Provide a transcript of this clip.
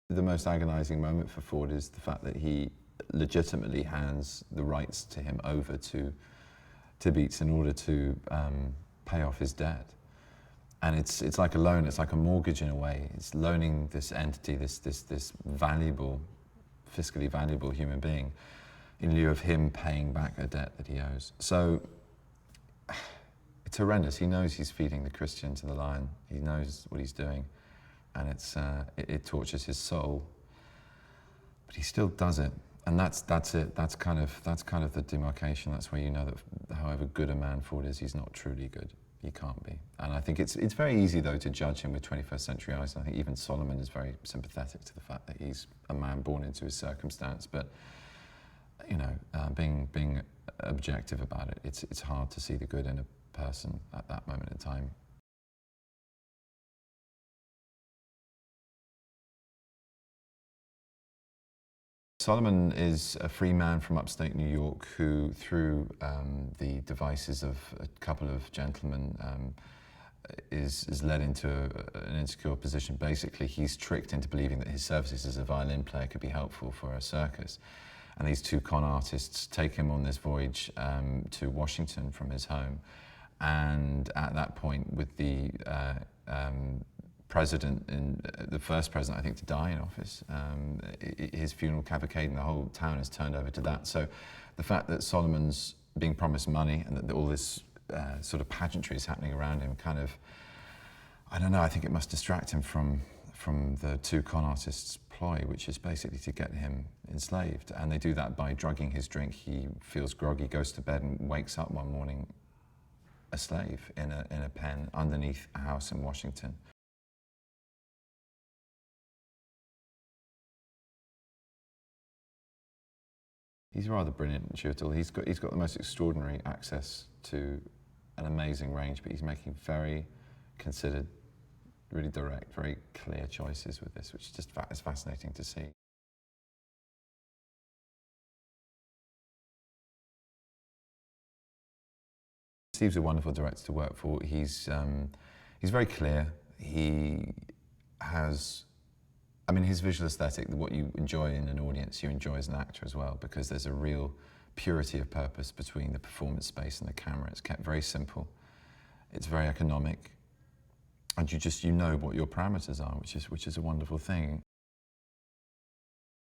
The most agonizing moment for Ford is the fact that he legitimately hands the rights to him over to Beats in order to pay off his debt. And it's like a loan, it's like a mortgage in a way. It's loaning this entity, this valuable, fiscally valuable human being in lieu of him paying back a debt that he owes. So it's horrendous. He knows he's feeding the Christian to the lion. He knows what he's doing, and it tortures his soul. But he still does it, and that's it. That's kind of the demarcation. That's where you know that however good a man Ford is, he's not truly good. He can't be. And I think it's very easy though to judge him with 21st century eyes. And I think even Solomon is very sympathetic to the fact that he's a man born into his circumstance. But you know, being objective about it, it's hard to see the good in a person at that moment in time. Solomon is a free man from upstate New York who, through the devices of a couple of gentlemen, is led into an insecure position. Basically, he's tricked into believing that his services as a violin player could be helpful for a circus. And these two con artists take him on this voyage to Washington from his home. And at that point, with the the first president, I think, to die in office, his funeral cavalcade and the whole town is turned over to that. So the fact that Solomon's being promised money and that all this sort of pageantry is happening around him kind of, I don't know, I think it must distract him from the two con artists' ploy, which is basically to get him enslaved. And they do that by drugging his drink. He feels groggy, goes to bed and wakes up one morning a slave in a pen underneath a house in Washington. He's rather brilliant, Chiwetel. He's got the most extraordinary access to an amazing range, but he's making very considered, really direct, very clear choices with this, which is fascinating to see. Steve's a wonderful director to work for. He's very clear. He has, I mean, his visual aesthetic, what you enjoy in an audience, you enjoy as an actor as well, because there's a real purity of purpose between the performance space and the camera. It's kept very simple. It's very economic. And you know what your parameters are, which is a wonderful thing.